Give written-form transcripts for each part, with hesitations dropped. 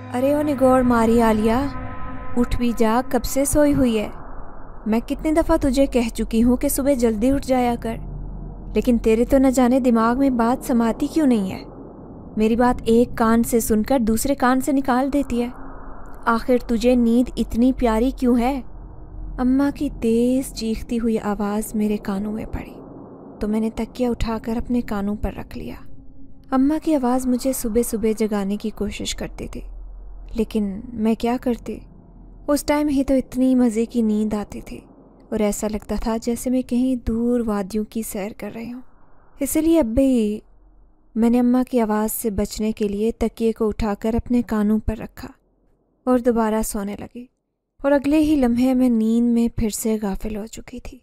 ارے او نگوڑ ماری عالیہ، اٹھ بھی جا، کب سے سوئی ہوئی ہے؟ میں کتنی دفعہ تجھے کہہ چکی ہوں کہ صبح جلدی اٹھ جایا کر، لیکن تیرے تو نہ جانے دماغ میں بات سماتی کیوں نہیں ہے۔ میری بات ایک کان سے سن کر دوسرے کان سے نکال دیتی ہے۔ آخر تجھے نیند اتنی پیاری کیوں ہے؟ اماں کی تیز چیختی ہوئی آواز میرے کانوں میں پڑی تو میں نے تکیہ اٹھا کر اپنے کانوں پر رکھ لیا۔ اماں کی آواز مجھے صبح صبح جگانے کی کوشش کرتی تھی، لیکن میں کیا کرتی؟ اس ٹائم ہی تو اتنی مزے کی نیند آتی تھی اور ایسا لگتا تھا جیسے میں کہیں دور وادیوں کی سیر کر رہی ہوں۔ اسی لیے اب بھی میں نے اماں کی آواز سے بچنے کے لیے تکیے کو اٹھا کر اپنے کانوں پر رکھا اور دوبارہ سونے لگی، اور اگلے ہی لمحے میں نیند میں پھر سے غافل ہو چکی تھی۔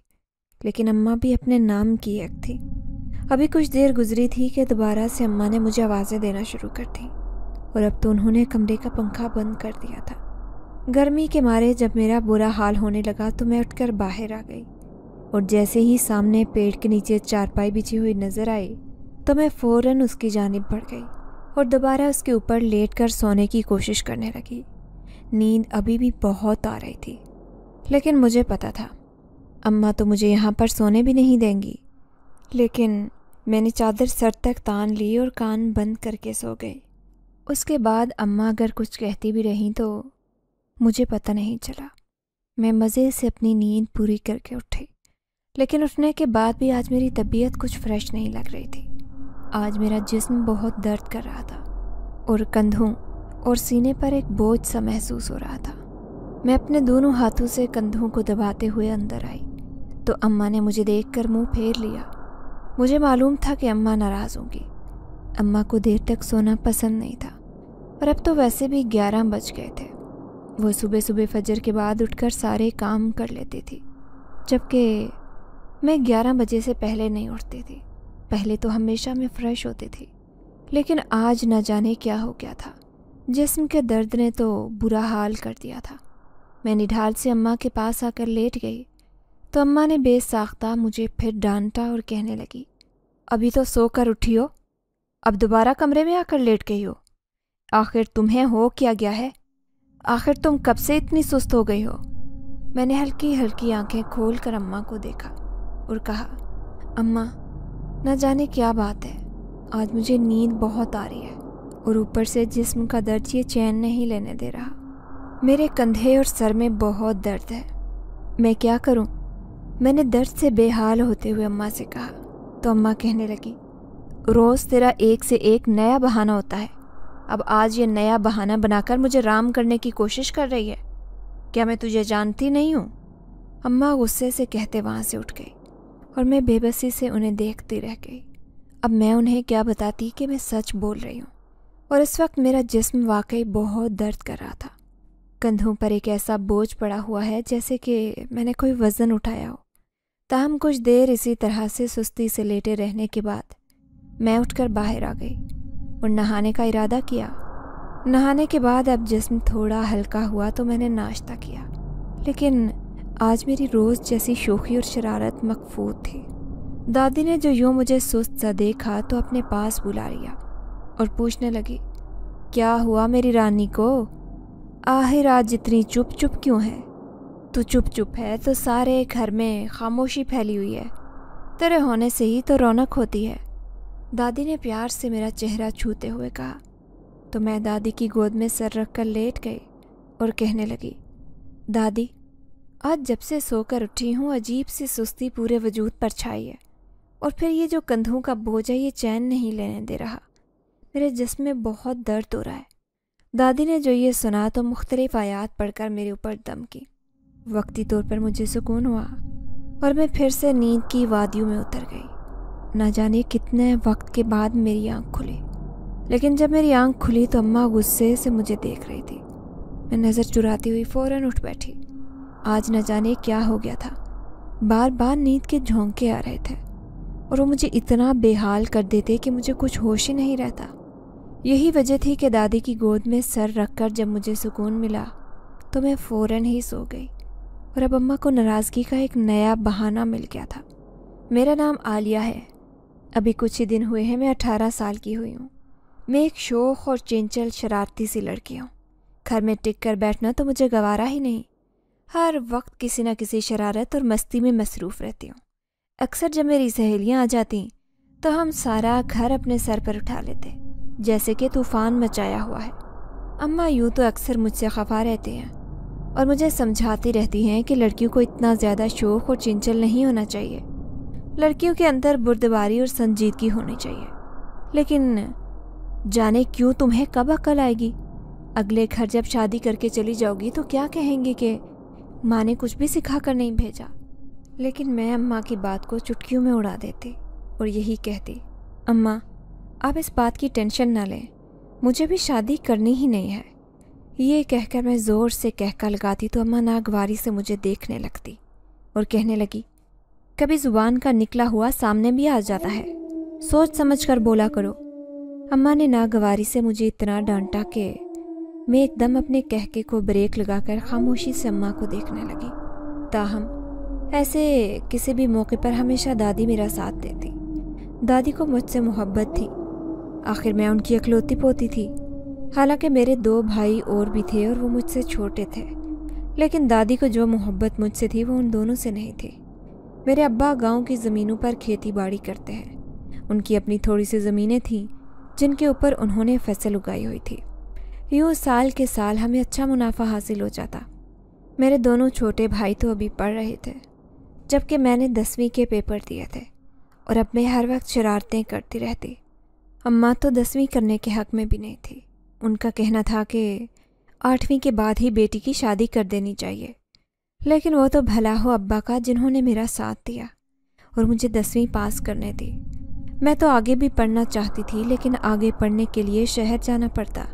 لیکن اماں بھی اپنے نام کی ایک تھی۔ ابھی کچھ دیر گزری تھی کہ دوبارہ سے اماں نے مجھے آوازیں دینا شروع کر دیں، اور اب تو انہوں نے کمرے کا پنکھا بند کر دیا تھا۔ گرمی کے مارے جب میرا برا حال ہونے لگا تو میں اٹھ کر باہر آ گئی، اور جیسے ہی سامنے پیڑ کے نیچے چارپائی بچھی ہوئی نظر آئی تو میں فوراً اس کی جانب بڑھ گئی اور دوبارہ اس کے اوپر لیٹ کر سونے کی کوشش کرنے لگی۔ نیند ابھی بھی بہت آ رہی تھی، لیکن مجھے پتا تھا اماں تو مجھے یہاں پر سونے بھی نہیں دیں گی۔ لیکن میں نے چادر سر تک تان لی اور کان بند کر کے سو گئی۔ اس کے بعد اماں اگر کچھ کہتی بھی رہیں تو مجھے پتہ نہیں چلا۔ میں مزے سے اپنی نیند پوری کر کے اٹھی، لیکن اٹھنے کے بعد بھی آج میری طبیعت کچھ فریش نہیں لگ رہی تھی۔ آج میرا جسم بہت درد کر رہا تھا اور کندھوں اور سینے پر ایک بوجھ سا محسوس ہو رہا تھا۔ میں اپنے دونوں ہاتھوں سے کندھوں کو دباتے ہوئے اندر آئی تو اماں نے مجھے دیکھ کر منہ پھیر لیا۔ مجھے معلوم تھا کہ اماں ناراض ہوں گی۔ اماں کو دیر تک سونا پسند نہیں تھا، اور اب تو ویسے بھی 11 بج گئے تھے۔ وہ صبح صبح فجر کے بعد اٹھ کر سارے کام کر لیتی تھی، جبکہ میں 11 بجے سے پہلے نہیں اٹھتی تھی۔ پہلے تو ہمیشہ میں فریش ہوتی تھی، لیکن آج نہ جانے کیا ہو گیا تھا۔ جسم کے درد نے تو برا حال کر دیا تھا۔ میں نڈھال سے اماں کے پاس آ کر لیٹ گئی تو اماں نے بے ساختہ مجھے پھر ڈانٹا اور کہنے لگی، ابھی تو سو کر اٹھی ہو، اب دوبارہ کمرے میں آ کر لیٹ گئی ہو۔ آخر تمہیں ہو کیا گیا ہے؟ آخر تم کب سے اتنی سست ہو گئی ہو؟ میں نے ہلکی ہلکی آنکھیں کھول کر اماں کو دیکھا اور کہا، اماں نہ جانے کیا بات ہے، آج مجھے نیند بہت آ رہی ہے، اور اوپر سے جسم کا درد یہ چین نہیں لینے دے رہا۔ میرے کندھے اور سر میں بہت درد ہے، میں کیا کروں؟ میں نے درد سے بے حال ہوتے ہوئے اماں سے کہا تو اماں کہنے لگی، روز تیرا ایک سے ایک نیا بہانہ ہوتا ہے، اب آج یہ نیا بہانہ بنا کر مجھے رام کرنے کی کوشش کر رہی ہے، کیا میں تجھے جانتی نہیں ہوں؟ اماں غصے سے کہتے وہاں سے اٹھ گئی، اور میں بے بسی سے انہیں دیکھتی رہ گئی۔ اب میں انہیں کیا بتاتی کہ میں سچ بول رہی ہوں، اور اس وقت میرا جسم واقعی بہت درد کر رہا تھا۔ کندھوں پر ایک ایسا بوجھ پڑا ہوا ہے جیسے کہ میں نے کوئی وزن اٹھایا ہو۔ تاہم کچھ دیر اسی طرح سے سستی سے لیٹے رہنے کے بعد میں اٹھ کر باہر آ گئی اور نہانے کا ارادہ کیا۔ نہانے کے بعد اب جسم تھوڑا ہلکا ہوا تو میں نے ناشتہ کیا، لیکن آج میری روز جیسی شوخی اور شرارت مکفوت تھی۔ دادی نے جو یوں مجھے سست سا دیکھا تو اپنے پاس بلا لیا اور پوچھنے لگی، کیا ہوا میری رانی کو؟ آخر آج اتنی چپ چپ کیوں ہے؟ تو چپ چپ ہے تو سارے گھر میں خاموشی پھیلی ہوئی ہے، تیرے ہونے سے ہی تو رونق ہوتی ہے، دادی نے پیار سے میرا چہرہ چھوتے ہوئے کہا۔ تو میں دادی کی گود میں سر رکھ کر لیٹ گئی اور کہنے لگی، دادی آج جب سے سو کر اٹھی ہوں عجیب سی سستی پورے وجود پر چھائی ہے، اور پھر یہ جو کندھوں کا بوجھ ہے یہ چین نہیں لینے دے رہا، میرے جسم میں بہت درد ہو رہا ہے۔ دادی نے جو یہ سنا تو مختلف آیات پڑھ کر میرے اوپر دم کی۔ وقتی طور پر مجھے سکون ہوا اور میں پھر سے نیند کی وادیوں میں اتر گئی۔ نہ جانے کتنے وقت کے بعد میری آنکھ کھلی، لیکن جب میری آنکھ کھلی تو اماں غصے سے مجھے دیکھ رہی تھی۔ میں نظر چراتی ہوئی فوراً اٹھ بیٹھی۔ آج نہ جانے کیا ہو گیا تھا، بار بار نیند کے جھونکے آ رہے تھے اور وہ مجھے اتنا بے حال کر دیتے کہ مجھے کچھ ہوش ہی نہیں رہتا۔ یہی وجہ تھی کہ دادی کی گود میں سر رکھ کر جب مجھے سکون ملا تو میں فوراً ہی سو گئی، اور اب اماں کو ناراضگی کا ایک نیا بہانہ مل گیا تھا۔ میرا نام عالیہ ہے، ابھی کچھ ہی دن ہوئے ہیں میں 18 سال کی ہوئی ہوں۔ میں ایک شوخ اور چنچل شرارتی سی لڑکی ہوں، گھر میں ٹک کر بیٹھنا تو مجھے گوارا ہی نہیں، ہر وقت کسی نہ کسی شرارت اور مستی میں مصروف رہتی ہوں۔ اکثر جب میری سہیلیاں آ جاتیں تو ہم سارا گھر اپنے سر پر اٹھا لیتے، جیسے کہ طوفان مچایا ہوا ہے۔ اماں یوں تو اکثر مجھ سے خفا رہتے ہیں اور مجھے سمجھاتی رہتی ہیں کہ لڑکیوں کو اتنا زیادہ شوق اور چنچل نہیں ہونا چاہیے، لڑکیوں کے اندر بردباری اور سنجیدگی ہونی چاہیے۔ لیکن جانے کیوں تمہیں کب عقل آئے گی؟ اگلے گھر جب شادی کر کے چلی جاؤ گی تو کیا کہیں گے کہ ماں نے کچھ بھی سکھا کر نہیں بھیجا؟ لیکن میں اماں کی بات کو چٹکیوں میں اڑا دیتی اور یہی کہتی، اماں آپ اس بات کی ٹینشن نہ لیں، مجھے بھی شادی کرنی ہی نہیں ہے۔ یہ کہہ کر میں زور سے کہکا لگاتی تو اماں ناگواری سے مجھے دیکھنے لگتی اور کہنے لگی، کبھی زبان کا نکلا ہوا سامنے بھی آ جاتا ہے، سوچ سمجھ کر بولا کرو۔ اماں نے ناگواری سے مجھے اتنا ڈانٹا کہ میں ایک دم اپنے کہکے کو بریک لگا کر خاموشی سے اماں کو دیکھنے لگی۔ تاہم ایسے کسی بھی موقع پر ہمیشہ دادی میرا ساتھ دیتی۔ دادی کو مجھ سے محبت تھی، آخر میں ان کی اکلوتی پوتی تھی۔ حالانکہ میرے 2 بھائی اور بھی تھے اور وہ مجھ سے چھوٹے تھے، لیکن دادی کو جو محبت مجھ سے تھی وہ ان دونوں سے نہیں تھی۔ میرے ابا گاؤں کی زمینوں پر کھیتی باڑی کرتے ہیں، ان کی اپنی تھوڑی سی زمینیں تھیں جن کے اوپر انہوں نے فصل اگائی ہوئی تھی۔ یوں سال کے سال ہمیں اچھا منافع حاصل ہو جاتا۔ میرے دونوں چھوٹے بھائی تو ابھی پڑھ رہے تھے، جبکہ میں نے 10ویں کے پیپر دیے تھے اور اب میں ہر وقت شرارتیں کرتی رہتی۔ اماں تو 10ویں کرنے کے حق میں بھی نہیں تھی، ان کا کہنا تھا کہ 8ویں کے بعد ہی بیٹی کی شادی کر دینی چاہیے۔ لیکن وہ تو بھلا ہو ابا کا جنہوں نے میرا ساتھ دیا اور مجھے 10ویں پاس کرنے دی۔ میں تو آگے بھی پڑھنا چاہتی تھی، لیکن آگے پڑھنے کے لیے شہر جانا پڑتا،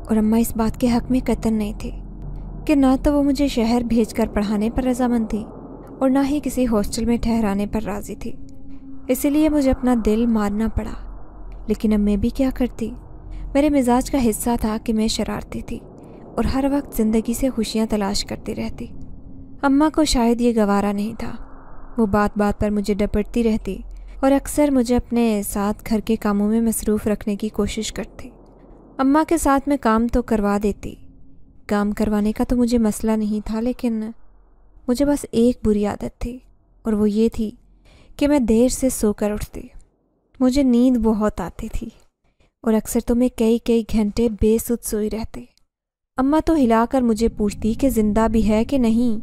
اور اماں اس بات کے حق میں قطعاً نہیں تھی کہ نہ تو وہ مجھے شہر بھیج کر پڑھانے پر رضامند تھی اور نہ ہی کسی ہاسٹل میں ٹھہرانے پر راضی تھی۔ اسی لیے مجھے اپنا دل مارنا پڑا۔ لیکن اب میں بھی کیا کرتی؟ میرے مزاج کا حصہ تھا کہ میں شرارتی تھی اور ہر وقت زندگی سے خوشیاں تلاش کرتی رہتی۔ اماں کو شاید یہ گوارا نہیں تھا، وہ بات بات پر مجھے ڈپٹتی رہتی اور اکثر مجھے اپنے ساتھ گھر کے کاموں میں مصروف رکھنے کی کوشش کرتی۔ اماں کے ساتھ میں کام تو کروا دیتی، کام کروانے کا تو مجھے مسئلہ نہیں تھا، لیکن مجھے بس ایک بری عادت تھی اور وہ یہ تھی کہ میں دیر سے سو کر اٹھتی۔ مجھے نیند بہت آتی تھی اور اکثر تو میں کئی گھنٹے بے سد سوئی رہتی۔ اماں تو ہلا کر مجھے پوچھتی کہ زندہ بھی ہے کہ نہیں۔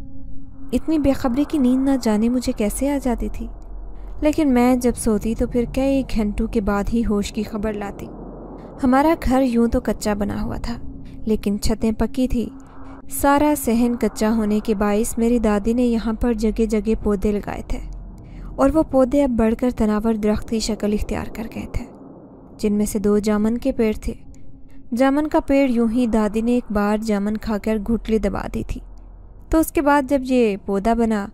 اتنی بے خبری کی نیند نہ جانے مجھے کیسے آ جاتی تھی، لیکن میں جب سوتی تو پھر کئی گھنٹوں کے بعد ہی ہوش کی خبر لاتی۔ ہمارا گھر یوں تو کچا بنا ہوا تھا، لیکن چھتیں پکی تھی۔ سارا صحن کچا ہونے کے باعث میری دادی نے یہاں پر جگہ جگہ پودے لگائے تھے، اور وہ پودے اب بڑھ کر تناور درخت کی شکل اختیار کر گئے تھے، جن میں سے 2 جامن کے پیڑ تھے۔ جامن کا پیڑ یوں ہی دادی نے ایک بار جامن کھا کر گھٹلی دبا دی تھی، تو اس کے بعد جب یہ پودا بنا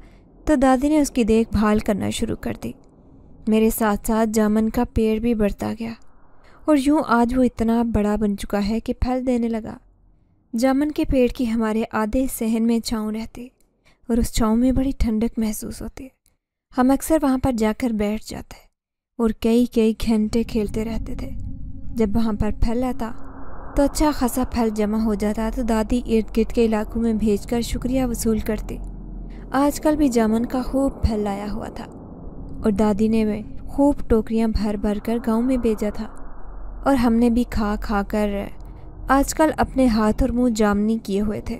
تو دادی نے اس کی دیکھ بھال کرنا شروع کر دی۔ میرے ساتھ ساتھ جامن کا پیڑ بھی بڑھتا گیا اور یوں آج وہ اتنا بڑا بن چکا ہے کہ پھل دینے لگا۔ جامن کے پیڑ کی ہمارے آدھے صحن میں چھاؤں رہتی اور اس چھاؤں میں بڑی ٹھنڈک محسوس ہوتی۔ ہم اکثر وہاں پر جا کر بیٹھ جاتے اور کئی گھنٹے کھیلتے رہتے تھے۔ جب وہاں پر پھل آتا تو اچھا خاصا پھل جمع ہو جاتا تو دادی ارد گرد کے علاقوں میں بھیج کر شکریہ وصول کرتی۔ آج کل بھی جامن کا خوب پھل لایا ہوا تھا اور دادی نے خوب ٹوکریاں بھر بھر کر گاؤں میں بھیجا تھا، اور ہم نے بھی کھا کر آج کل اپنے ہاتھ اور منہ جامنی کیے ہوئے تھے۔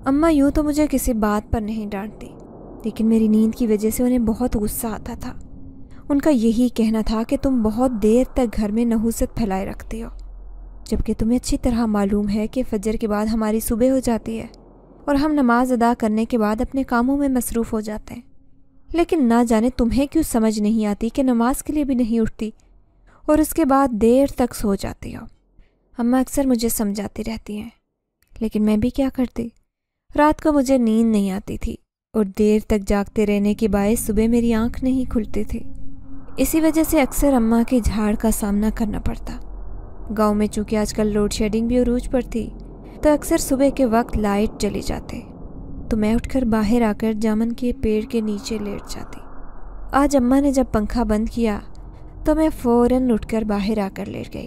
اماں یوں تو مجھے کسی بات پر نہیں ڈانٹتی، لیکن میری نیند کی وجہ سے انہیں بہت غصہ آتا تھا۔ ان کا یہی کہنا تھا کہ تم بہت دیر تک گھر میں نحوست پھیلائے رکھتی ہو، جبکہ تمہیں اچھی طرح معلوم ہے کہ فجر کے بعد ہماری صبح ہو جاتی ہے اور ہم نماز ادا کرنے کے بعد اپنے کاموں میں مصروف ہو جاتے ہیں، لیکن نہ جانے تمہیں کیوں سمجھ نہیں آتی کہ نماز کے لیے بھی نہیں اٹھتی اور اس کے بعد دیر تک سو جاتی ہو۔ اماں اکثر مجھے سمجھاتی رہتی ہیں، لیکن میں بھی کیا کرتی؟ رات کو مجھے نیند نہیں آتی تھی اور دیر تک جاگتے رہنے کے باعث صبح میری آنکھ نہیں کھلتی تھی۔ اسی وجہ سے اکثر اماں کی جھاڑ کا سامنا کرنا پڑتا۔ گاؤں میں چونکہ آج کل لوڈ شیڈنگ بھی عروج پر تھی، تو اکثر صبح کے وقت لائٹ چلی جاتی، تو میں اٹھ کر باہر آ کر جامن کے پیڑ کے نیچے لیٹ جاتی۔ آج اماں نے جب پنکھا بند کیا تو میں فوراً اٹھ کر باہر آ کر لیٹ گئی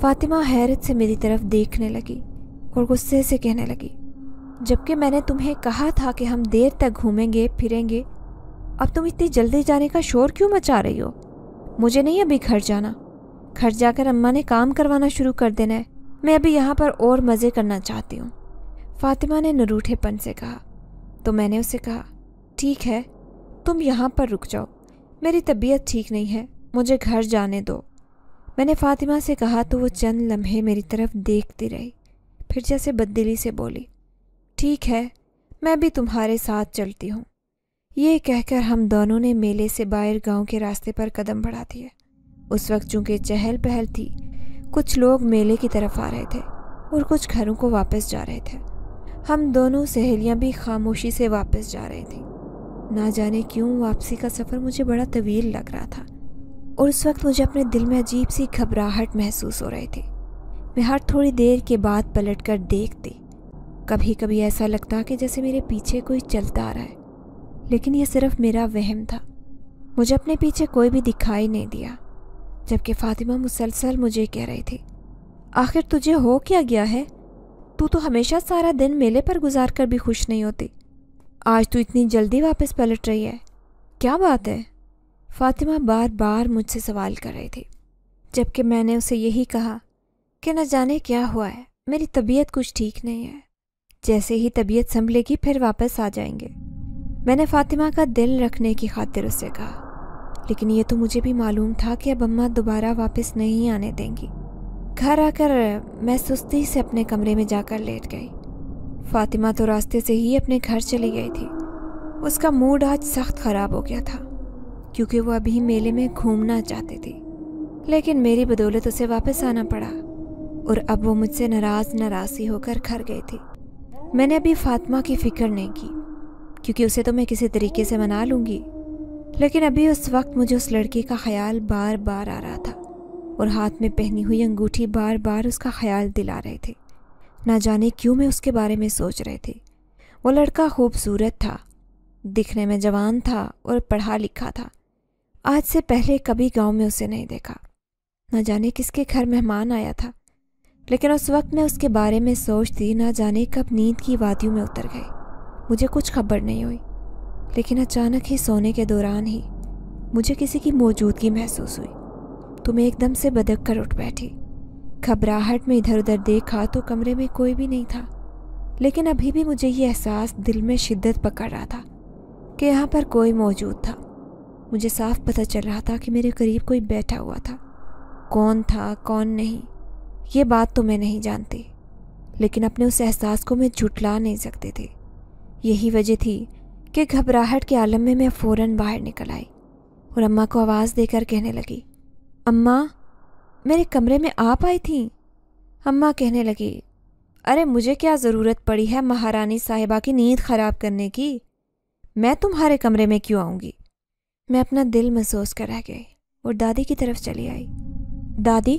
فاطمہ حیرت سے میری طرف دیکھنے لگی اور غصے سے کہنے لگی، جبکہ میں نے تمہیں کہا تھا کہ ہم دیر تک گھومیں گے پھریں گے، اب تم اتنی جلدی جانے کا شور کیوں مچا رہی ہو؟ مجھے نہیں ابھی گھر جانا، گھر جا کر اماں نے کام کروانا شروع کر دینا ہے، میں ابھی یہاں پر اور مزے کرنا چاہتی ہوں۔ فاطمہ نے نروٹھے پن سے کہا۔ تو میں نے اسے کہا، ٹھیک ہے تم یہاں پر رک جاؤ، میری طبیعت ٹھیک نہیں ہے، مجھے گھر جانے دو۔ میں نے فاطمہ سے کہا تو وہ چند لمحے میری طرف دیکھتی رہی، پھر جیسے بددلی سے بولی، ٹھیک ہے میں بھی تمہارے ساتھ چلتی ہوں۔ یہ کہہ کر ہم دونوں نے میلے سے باہر گاؤں کے راستے پر قدم بڑھا دیے۔ اس وقت چونکہ چہل پہل تھی، کچھ لوگ میلے کی طرف آ رہے تھے اور کچھ گھروں کو واپس جا رہے تھے۔ ہم دونوں سہیلیاں بھی خاموشی سے واپس جا رہی تھیں۔ نہ جانے کیوں واپسی کا سفر مجھے بڑا طویل لگ رہا تھا اور اس وقت مجھے اپنے دل میں عجیب سی گھبراہٹ محسوس ہو رہی تھی۔ میں ہر تھوڑی دیر کے بعد پلٹ کر دیکھتی، کبھی کبھی ایسا لگتا کہ جیسے میرے پیچھے کوئی چلتا آ رہا ہے، لیکن یہ صرف میرا وہم تھا۔ مجھے اپنے پیچھے کوئی بھی دکھائی نہیں دیا، جبکہ فاطمہ مسلسل مجھے کہہ رہی تھی، آخر تجھے ہو کیا گیا ہے؟ تو ہمیشہ سارا دن میلے پر گزار کر بھی خوش نہیں ہوتی، آج تو اتنی جلدی واپس پلٹ رہی ہے، کیا بات ہے؟ فاطمہ بار بار مجھ سے سوال کر رہی تھی، جبکہ میں نے اسے یہی کہا کہ نہ جانے کیا ہوا ہے، میری طبیعت کچھ ٹھیک نہیں ہے، جیسے ہی طبیعت سنبھلے گی پھر واپس آ جائیں گے۔ میں نے فاطمہ کا دل رکھنے کی خاطر اس سے کہا، لیکن یہ تو مجھے بھی معلوم تھا کہ اب اماں دوبارہ واپس نہیں آنے دیں گی۔ گھر آ کر میں سستی سے اپنے کمرے میں جا کر لیٹ گئی۔ فاطمہ تو راستے سے ہی اپنے گھر چلی گئی تھی۔ اس کا موڈ آج سخت خراب ہو گیا تھا، کیونکہ وہ ابھی میلے میں گھومنا چاہتی تھی، لیکن میری بدولت اسے واپس آنا پڑا اور اب وہ مجھ سے ناراضی ہو کر گھر گئی تھی۔ میں نے ابھی فاطمہ کی فکر نہیں کی، کیونکہ اسے تو میں کسی طریقے سے منا لوں گی، لیکن ابھی اس وقت مجھے اس لڑکی کا خیال بار بار آ رہا تھا اور ہاتھ میں پہنی ہوئی انگوٹھی بار بار اس کا خیال دلا رہی تھی۔ نہ جانے کیوں میں اس کے بارے میں سوچ رہی تھی۔ وہ لڑکا خوبصورت تھا، دکھنے میں جوان تھا اور پڑھا لکھا تھا۔ آج سے پہلے کبھی گاؤں میں اسے نہیں دیکھا، نہ جانے کس کے گھر مہمان آیا تھا، لیکن اس وقت میں اس کے بارے میں سوچتی نہ جانے کب نیند کی وادیوں میں اتر گئی۔ مجھے کچھ خبر نہیں ہوئی، لیکن اچانک ہی سونے کے دوران ہی مجھے کسی کی موجودگی محسوس ہوئی تو میں ایک دم سے بدک کر اٹھ بیٹھی۔ گھبراہٹ میں ادھر ادھر دیکھا تو کمرے میں کوئی بھی نہیں تھا، لیکن ابھی بھی مجھے یہ احساس دل میں شدت پکڑ رہا تھا کہ یہاں پر کوئی موجود تھا۔ مجھے صاف پتہ چل رہا تھا کہ میرے قریب کوئی بیٹھا ہوا تھا۔ کون تھا کون نہیں یہ بات تو میں نہیں جانتی، لیکن اپنے اس احساس کو میں جھٹلا نہیں سکتی تھی۔ یہی وجہ تھی کہ گھبراہٹ کے عالم میں فوراً باہر نکل آئی اور اماں کو آواز دے کر کہنے لگی، اماں میرے کمرے میں آپ آئی تھیں؟ اماں کہنے لگی، ارے مجھے کیا ضرورت پڑی ہے مہارانی صاحبہ کی نیند خراب کرنے کی، میں تمہارے کمرے میں کیوں آؤں گی؟ میں اپنا دل محسوس کر رہ گئی اور دادی کی طرف چلی آئی۔ دادی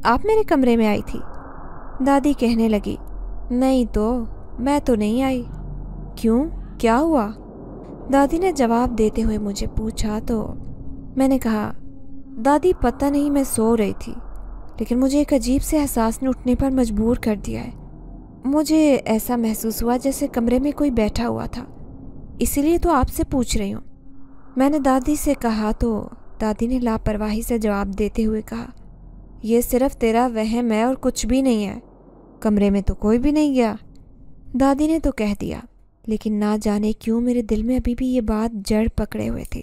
آپ میرے کمرے میں آئی تھی؟ دادی کہنے لگی، نہیں تو میں تو نہیں آئی۔ کیوں کیا ہوا؟ دادی نے جواب دیتے ہوئے مجھے پوچھا تو میں نے کہا، دادی پتہ نہیں میں سو رہی تھی، لیکن مجھے ایک عجیب سے احساس نے اٹھنے پر مجبور کر دیا ہے۔ مجھے ایسا محسوس ہوا جیسے کمرے میں کوئی بیٹھا ہوا تھا، اسی لیے تو آپ سے پوچھ رہی ہوں۔ میں نے دادی سے کہا تو دادی نے لاپرواہی سے جواب دیتے ہوئے کہا، یہ صرف تیرا وہم ہے اور کچھ بھی نہیں ہے، کمرے میں تو کوئی بھی نہیں گیا۔ دادی نے تو کہہ دیا، لیکن نہ جانے کیوں میرے دل میں ابھی بھی یہ بات جڑ پکڑے ہوئے تھی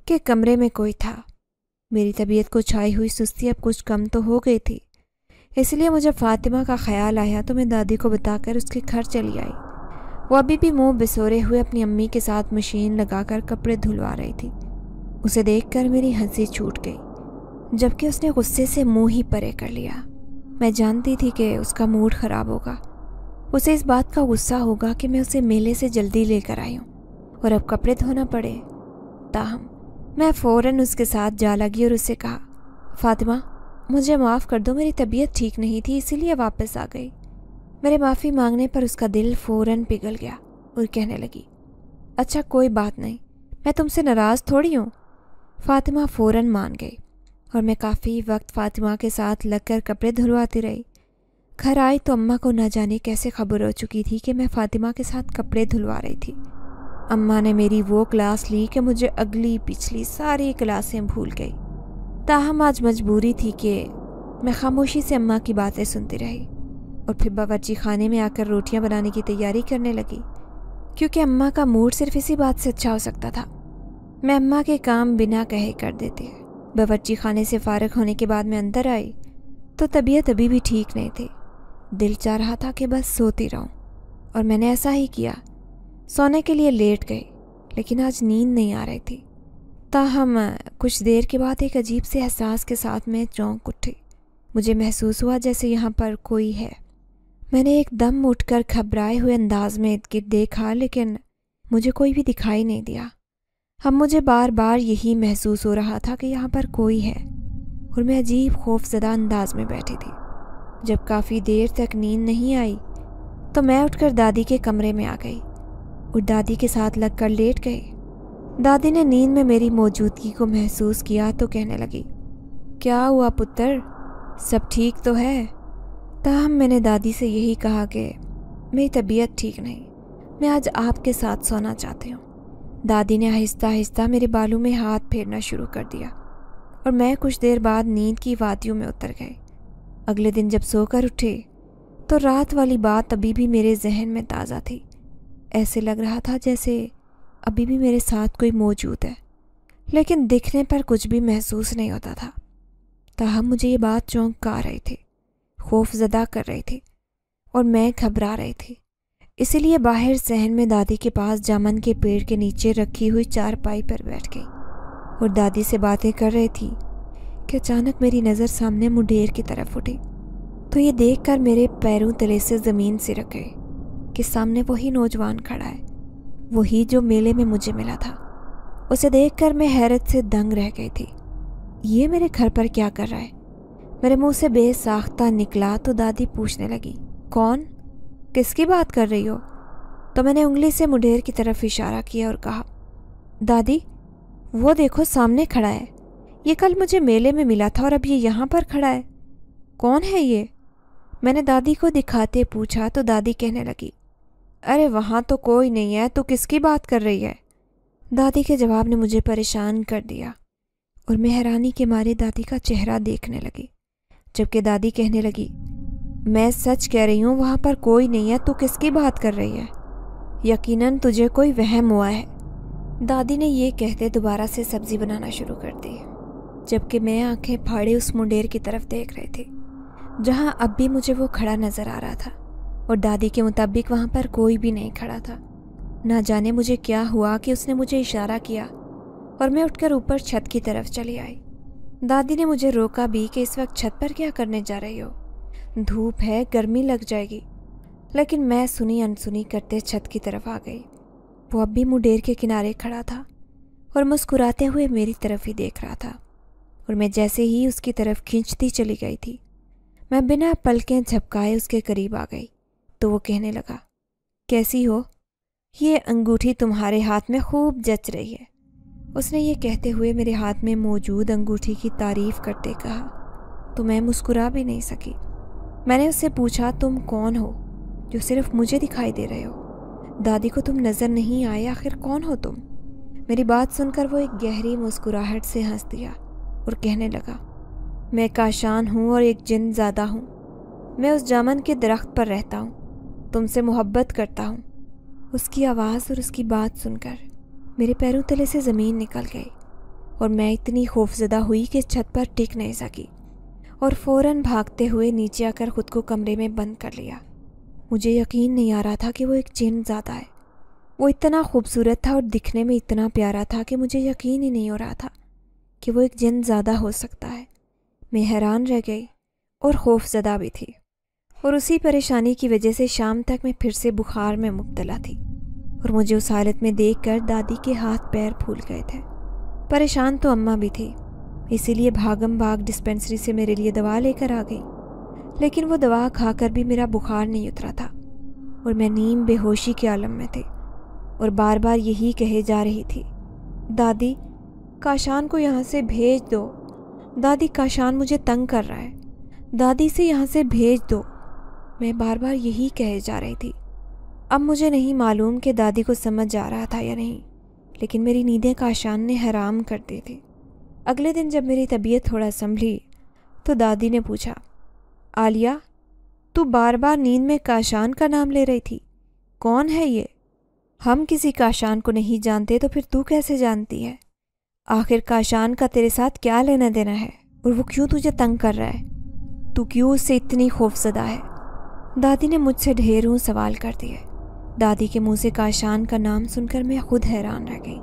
کہ کمرے میں کوئی تھا۔ میری طبیعت کو چھائی ہوئی سستی اب کچھ کم تو ہو گئی تھی، اس لیے مجھے فاطمہ کا خیال آیا تو میں دادی کو بتا کر اس کے گھر چلی آئی۔ وہ ابھی بھی منہ بسورے ہوئے اپنی امی کے ساتھ مشین لگا کر کپڑے دھلوا رہی تھی۔ اسے دیکھ کر میری ہنسی چھوٹ گئی، جبکہ اس نے غصے سے منہ ہی پرے کر لیا۔ میں جانتی تھی کہ اس کا موڈ خراب ہوگا، اسے اس بات کا غصہ ہوگا کہ میں اسے میلے سے جلدی لے کر آئی ہوں اور اب کپڑے دھونا پڑے۔ تاہم میں فوراً اس کے ساتھ جا لگی اور اس سے کہا، فاطمہ مجھے معاف کر دو، میری طبیعت ٹھیک نہیں تھی اسی لیے واپس آ گئی۔ میرے معافی مانگنے پر اس کا دل فوراً پگھل گیا اور کہنے لگی، اچھا کوئی بات نہیں، میں تم سے ناراض تھوڑی ہوں۔ فاطمہ فوراً مان گئی اور میں کافی وقت فاطمہ کے ساتھ لگ کر کپڑے دھلواتی رہی۔ گھر آئی تو اماں کو نہ جانے کیسے خبر ہو چکی تھی کہ میں فاطمہ کے ساتھ کپڑے دھلوا رہی تھی۔ اماں نے میری وہ کلاس لی کہ مجھے اگلی پچھلی ساری کلاسیں بھول گئی۔ تاہم آج مجبوری تھی کہ میں خاموشی سے اماں کی باتیں سنتی رہی اور پھر باورچی خانے میں آ کر روٹیاں بنانے کی تیاری کرنے لگی، کیونکہ اماں کا موڈ صرف اسی بات سے اچھا ہو سکتا تھا۔ میں اماں کے کام بنا کہے کر دیتی۔ باورچی خانے سے فارغ ہونے کے بعد میں اندر آئی تو طبیعت ابھی بھی ٹھیک نہیں تھی۔ دل چاہ رہا تھا کہ بس سوتی رہوں، اور میں نے ایسا ہی کیا۔ سونے کے لیے لیٹ گئی، لیکن آج نیند نہیں آ رہی تھی۔ تاہم کچھ دیر کے بعد ایک عجیب سے احساس کے ساتھ میں چونک اٹھی۔ مجھے محسوس ہوا جیسے یہاں پر کوئی ہے۔ میں نے ایک دم اٹھ کر گھبرائے ہوئے انداز میں ارد گرد دیکھا، لیکن مجھے کوئی بھی دکھائی نہیں دیا۔ اب مجھے بار بار یہی محسوس ہو رہا تھا کہ یہاں پر کوئی ہے، اور میں عجیب خوف زدہ انداز میں بیٹھی تھی۔ جب کافی دیر تک نیند نہیں آئی تو میں اٹھ کر دادی کے کمرے میں آ گئی اور دادی کے ساتھ لگ کر لیٹ گئی۔ دادی نے نیند میں میری موجودگی کو محسوس کیا تو کہنے لگی، کیا ہوا پتر، سب ٹھیک تو ہے؟ تاہم میں نے دادی سے یہی کہا کہ میری طبیعت ٹھیک نہیں، میں آج آپ کے ساتھ سونا چاہتی ہوں۔ دادی نے آہستہ آہستہ میرے بالوں میں ہاتھ پھیرنا شروع کر دیا اور میں کچھ دیر بعد نیند کی وادیوں میں اتر گئی۔ اگلے دن جب سو کر اٹھی تو رات والی بات ابھی بھی میرے ذہن میں تازہ تھی۔ ایسے لگ رہا تھا جیسے ابھی بھی میرے ساتھ کوئی موجود ہے، لیکن دکھنے پر کچھ بھی محسوس نہیں ہوتا تھا۔ تاہم مجھے یہ بات چونکا رہی تھی، خوف زدہ کر رہی تھی، اور میں گھبرا رہی تھی۔ اسی لیے باہر صحن میں دادی کے پاس جامن کے پیڑ کے نیچے رکھی ہوئی چارپائی پر بیٹھ گئی اور دادی سے باتیں کر رہی تھی کہ اچانک میری نظر سامنے مڈیر کی طرف اٹھی تو یہ دیکھ کر میرے پیروں تلے سے زمین سرک گئی کہ سامنے وہی نوجوان کھڑا ہے، وہی جو میلے میں مجھے ملا تھا۔ اسے دیکھ کر میں حیرت سے دنگ رہ گئی تھی۔ یہ میرے گھر پر کیا کر رہا ہے؟ میرے منہ سے بے ساختہ نکلا تو دادی پوچھنے لگی، کون؟ کس کی بات کر رہی ہو؟ تو میں نے انگلی سے مڈیر کی طرف اشارہ کیا اور کہا، دادی وہ دیکھو سامنے کھڑا ہے، یہ کل مجھے میلے میں ملا تھا اور اب یہ یہاں پر کھڑا ہے۔ کون ہے یہ؟ میں نے دادی کو دکھاتے پوچھا تو دادی کہنے لگی، ارے وہاں تو کوئی نہیں ہے، تو کس کی بات کر رہی ہے؟ دادی کے جواب نے مجھے پریشان کر دیا اور میں حیرانی کے مارے دادی کا چہرہ دیکھنے لگی، جبکہ دادی کہنے لگی، میں سچ کہہ رہی ہوں، وہاں پر کوئی نہیں ہے، تو کس کی بات کر رہی ہے؟ یقیناً تجھے کوئی وہم ہوا ہے۔ دادی نے یہ کہتے دوبارہ سے سبزی بنانا شروع کر دی، جبکہ میں آنکھیں پھاڑے اس منڈیر کی طرف دیکھ رہی تھی جہاں اب بھی مجھے وہ کھڑا نظر آ رہا تھا، اور دادی کے مطابق وہاں پر کوئی بھی نہیں کھڑا تھا۔ نہ جانے مجھے کیا ہوا کہ اس نے مجھے اشارہ کیا اور میں اٹھ کر اوپر چھت کی طرف چلی آئی۔ دادی نے مجھے روکا بھی کہ اس وقت چھت پر کیا کرنے جا رہی ہو، دھوپ ہے، گرمی لگ جائے گی، لیکن میں سنی انسنی کرتے چھت کی طرف آ گئی۔ وہ اب بھی منڈیر کے کنارے کھڑا تھا اور مسکراتے ہوئے میری طرف ہی دیکھ رہا تھا، اور میں جیسے ہی اس کی طرف کھینچتی چلی گئی تھی، میں بنا پلکیں جھپکائے اس کے قریب آ گئی تو وہ کہنے لگا، کیسی ہو؟ یہ انگوٹھی تمہارے ہاتھ میں خوب جچ رہی ہے۔ اس نے یہ کہتے ہوئے میرے ہاتھ میں موجود انگوٹھی کی تعریف کرتے کہا تو میں مسکرا بھی نہیں سکی۔ میں نے اس سے پوچھا، تم کون ہو جو صرف مجھے دکھائی دے رہے ہو؟ دادی کو تم نظر نہیں آئے، آخر کون ہو تم؟ میری بات سن کر وہ ایک گہری مسکراہٹ سے ہنس دیا اور کہنے لگا، میں کاشان ہوں اور ایک جن زادہ ہوں، میں اس جامن کے درخت پر رہتا ہوں، تم سے محبت کرتا ہوں۔ اس کی آواز اور اس کی بات سن کر میرے پیروں تلے سے زمین نکل گئی اور میں اتنی خوفزدہ ہوئی کہ چھت پر ٹک نہیں سکی اور فوراً بھاگتے ہوئے نیچے آ کر خود کو کمرے میں بند کر لیا۔ مجھے یقین نہیں آ رہا تھا کہ وہ ایک جن زادہ ہے۔ وہ اتنا خوبصورت تھا اور دکھنے میں اتنا پیارا تھا کہ مجھے یقین ہی نہیں ہو رہا تھا کہ وہ ایک جن زادہ ہو سکتا ہے۔ میں حیران رہ گئی اور خوف زدہ بھی تھی، اور اسی پریشانی کی وجہ سے شام تک میں پھر سے بخار میں مبتلا تھی، اور مجھے اس حالت میں دیکھ کر دادی کے ہاتھ پیر پھول گئے تھے۔ پریشان تو اماں بھی تھی، اسی لیے بھاگم بھاگ ڈسپینسری سے میرے لیے دوا لے کر آ گئی، لیکن وہ دوا کھا کر بھی میرا بخار نہیں اترا تھا اور میں نیم بے ہوشی کے عالم میں تھی اور بار بار یہی کہے جا رہی تھی، دادی کاشان کو یہاں سے بھیج دو دادی، کاشان مجھے تنگ کر رہا ہے، دادی سے یہاں سے بھیج دو۔ میں بار بار یہی کہے جا رہی تھی۔ اب مجھے نہیں معلوم کہ دادی کو سمجھ آ رہا تھا یا نہیں، لیکن میری نیندیں کاشان نے حرام کر دی تھی۔ اگلے دن جب میری طبیعت تھوڑا سنبھلی تو دادی نے پوچھا، عالیہ تو بار بار نیند میں کاشان کا نام لے رہی تھی، کون ہے یہ؟ ہم کسی کاشان کو نہیں جانتے تو پھر تو کیسے جانتی ہے؟ آخر کاشان کا تیرے ساتھ کیا لینا دینا ہے، اور وہ کیوں تجھے تنگ کر رہا ہے؟ تو کیوں اس سے اتنی خوفزدہ ہے؟ دادی نے مجھ سے ڈھیروں سوال کر دیے۔ دادی کے منہ سے کاشان کا نام سن کر میں خود حیران رہ گئی۔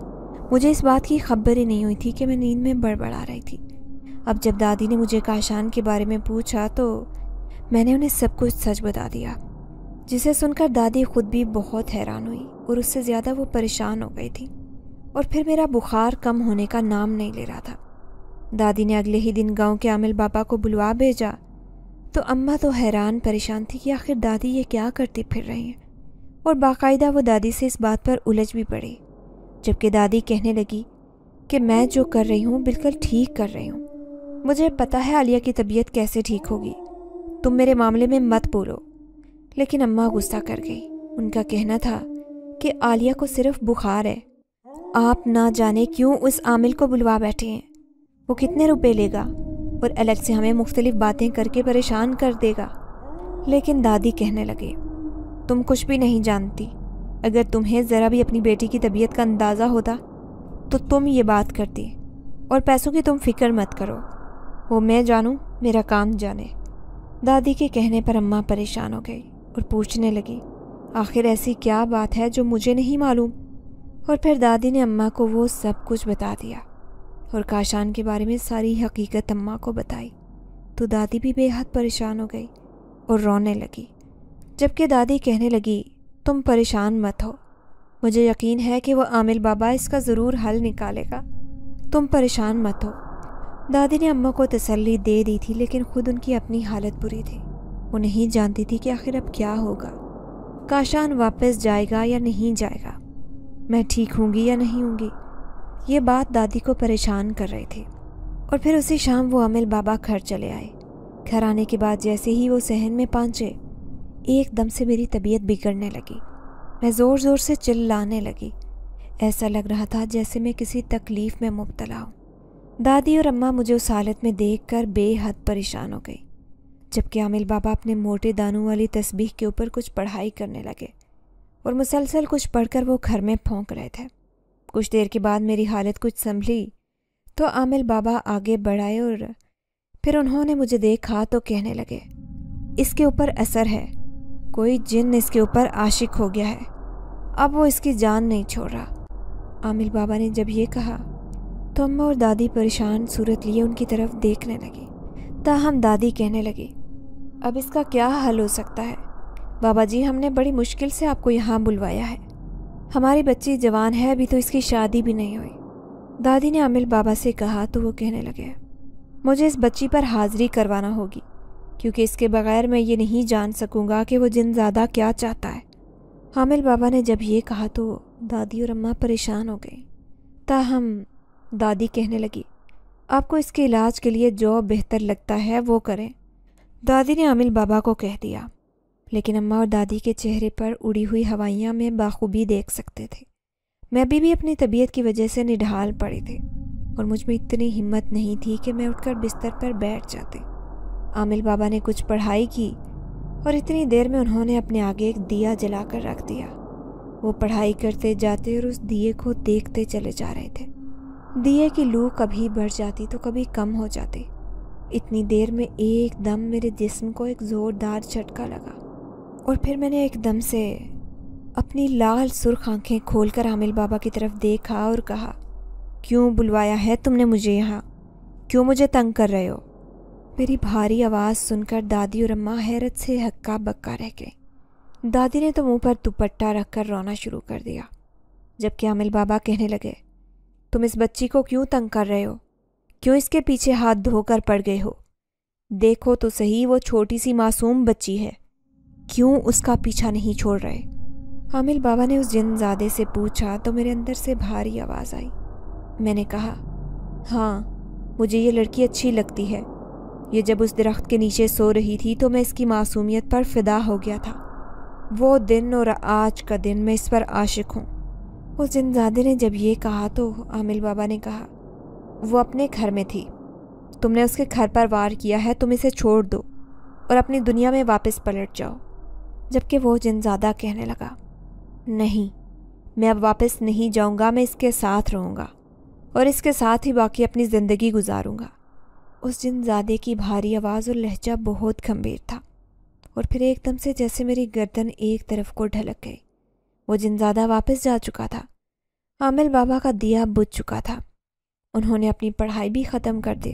مجھے اس بات کی خبر ہی نہیں ہوئی تھی کہ میں نیند میں بڑبڑا رہی تھی۔ اب جب دادی نے مجھے کاشان کے بارے میں پوچھا تو میں نے انہیں سب کچھ سچ بتا دیا، جسے سن کر دادی خود بھی بہت حیران ہوئی اور اس سے زیادہ وہ پریشان ہو گئی تھی۔ اور پھر میرا بخار کم ہونے کا نام نہیں لے رہا تھا۔ دادی نے اگلے ہی دن گاؤں کے عامل بابا کو بلوا بھیجا تو اماں تو حیران پریشان تھی کہ آخر دادی یہ کیا کرتی پھر رہی ہیں، اور باقاعدہ وہ دادی سے اس بات پر الجھ بھی پڑی، جبکہ دادی کہنے لگی کہ میں جو کر رہی ہوں بالکل ٹھیک کر رہی ہوں۔ مجھے پتہ ہے عالیہ کی طبیعت کیسے ٹھیک ہوگی، تم میرے معاملے میں مت بولو۔ لیکن اماں غصہ کر گئی۔ ان کا کہنا تھا کہ عالیہ کو صرف بخار ہے، آپ نہ جانے کیوں اس عامل کو بلوا بیٹھے ہیں، وہ کتنے روپے لے گا اور الگ سے ہمیں مختلف باتیں کر کے پریشان کر دے گا۔ لیکن دادی کہنے لگے، تم کچھ بھی نہیں جانتی، اگر تمہیں ذرا بھی اپنی بیٹی کی طبیعت کا اندازہ ہوتا تو تم یہ بات کرتی، اور پیسوں کی تم فکر مت کرو، وہ میں جانوں میرا کام جانے۔ دادی کے کہنے پر اماں پریشان ہو گئی اور پوچھنے لگی، آخر ایسی کیا بات ہے جو مجھے نہیں معلوم؟ اور پھر دادی نے اماں کو وہ سب کچھ بتا دیا اور کاشان کے بارے میں ساری حقیقت اماں کو بتائی تو دادی بھی بے حد پریشان ہو گئی اور رونے لگی، جبکہ دادی کہنے لگی، تم پریشان مت ہو، مجھے یقین ہے کہ وہ عامل بابا اس کا ضرور حل نکالے گا، تم پریشان مت ہو۔ دادی نے اماں کو تسلی دے دی تھی، لیکن خود ان کی اپنی حالت بری تھی۔ وہ نہیں جانتی تھی کہ آخر اب کیا ہوگا، کاشان واپس جائے گا یا نہیں جائے گا، میں ٹھیک ہوں گی یا نہیں ہوں گی۔ یہ بات دادی کو پریشان کر رہی تھی۔ اور پھر اسی شام وہ عامل بابا گھر چلے آئے۔ گھر آنے کے بعد جیسے ہی وہ صحن میں پہنچے، ایک دم سے میری طبیعت بگڑنے لگی۔ میں زور زور سے چلانے لگی، ایسا لگ رہا تھا جیسے میں کسی تکلیف میں مبتلا ہوں۔ دادی اور اماں مجھے اس حالت میں دیکھ کر بے حد پریشان ہو گئی، جبکہ عامل بابا اپنے موٹے دانوں والی تسبیح کے اوپر کچھ پڑھائی کرنے لگے اور مسلسل کچھ پڑھ کر وہ گھر میں پھونک رہے تھے۔ کچھ دیر کے بعد میری حالت کچھ سنبھلی تو عامل بابا آگے بڑھائے اور پھر انہوں نے مجھے دیکھا تو کہنے لگے، اس کے اوپر اثر ہے، کوئی جن اس کے اوپر عاشق ہو گیا ہے، اب وہ اس کی جان نہیں چھوڑ رہا۔ عامل بابا نے جب یہ کہا تو اماں اور دادی پریشان صورت لیے ان کی طرف دیکھنے لگی۔ تاہم دادی کہنے لگی، اب اس کا کیا حل ہو سکتا ہے؟ بابا جی، ہم نے بڑی مشکل سے آپ کو یہاں بلوایا ہے، ہماری بچی جوان ہے، ابھی تو اس کی شادی بھی نہیں ہوئی۔ دادی نے عامل بابا سے کہا تو وہ کہنے لگے، مجھے اس بچی پر حاضری کروانا ہوگی، کیونکہ اس کے بغیر میں یہ نہیں جان سکوں گا کہ وہ جن زادہ کیا چاہتا ہے۔ عامل بابا نے جب یہ کہا تو دادی اور اماں پریشان ہو گئی۔ تاہم دادی کہنے لگی، آپ کو اس کے علاج کے لیے جو بہتر لگتا ہے وہ کریں۔ دادی نے عامل بابا کو کہہ دیا، لیکن اماں اور دادی کے چہرے پر اڑی ہوئی ہوائیاں میں بخوبی دیکھ سکتے تھے۔ میں بھی اپنی طبیعت کی وجہ سے نڈھال پڑی تھی اور مجھ میں اتنی ہمت نہیں تھی کہ میں اٹھ کر بستر پر بیٹھ جاتی۔ عامل بابا نے کچھ پڑھائی کی اور اتنی دیر میں انہوں نے اپنے آگے ایک دیا جلا کر رکھ دیا۔ وہ پڑھائی کرتے جاتے اور اس دیے کو دیکھتے چلے جا رہے تھے۔ دیے کی لو کبھی بڑھ جاتی تو کبھی کم ہو جاتی۔ اتنی دیر میں ایک دم میرے جسم کو ایک زوردار جھٹکا لگا اور پھر میں نے ایک دم سے اپنی لال سرخ آنکھیں کھول کر عامل بابا کی طرف دیکھا اور کہا، کیوں بلوایا ہے تم نے مجھے یہاں؟ کیوں مجھے تنگ کر رہے ہو؟ میری بھاری آواز سن کر دادی اور اماں حیرت سے ہکا بکا رہ گئے۔ دادی نے تو منہ پر دوپٹہ رکھ کر رونا شروع کر دیا، جبکہ عامل بابا کہنے لگے، تم اس بچی کو کیوں تنگ کر رہے ہو؟ کیوں اس کے پیچھے ہاتھ دھو کر پڑ گئے ہو؟ دیکھو تو صحیح، وہ چھوٹی سی معصوم بچی ہے، کیوں اس کا پیچھا نہیں چھوڑ رہے؟ عامل بابا نے اس جن زادے سے پوچھا تو میرے اندر سے بھاری آواز آئی۔ میں نے کہا، ہاں، مجھے یہ لڑکی اچھی لگتی ہے۔ یہ جب اس درخت کے نیچے سو رہی تھی تو میں اس کی معصومیت پر فدا ہو گیا تھا۔ وہ دن اور آج کا دن میں اس پر عاشق ہوں۔ اس جنزادے نے جب یہ کہا تو عامل بابا نے کہا، وہ اپنے گھر میں تھی، تم نے اس کے گھر پر وار کیا ہے، تم اسے چھوڑ دو اور اپنی دنیا میں واپس پلٹ جاؤ۔ جبکہ وہ جنزادہ کہنے لگا، نہیں، میں اب واپس نہیں جاؤں گا، میں اس کے ساتھ رہوں گا اور اس کے ساتھ ہی باقی اپنی زندگی گزاروں گا۔ اس جنزادے کی بھاری آواز اور لہجہ بہت گھمبیر تھا، اور پھر ایک دم سے جیسے میری گردن ایک طرف کو ڈھلک گئی۔ وہ جنزادہ واپس جا چکا تھا، عامل بابا کا دیا بجھ چکا تھا، انہوں نے اپنی پڑھائی بھی ختم کر دی،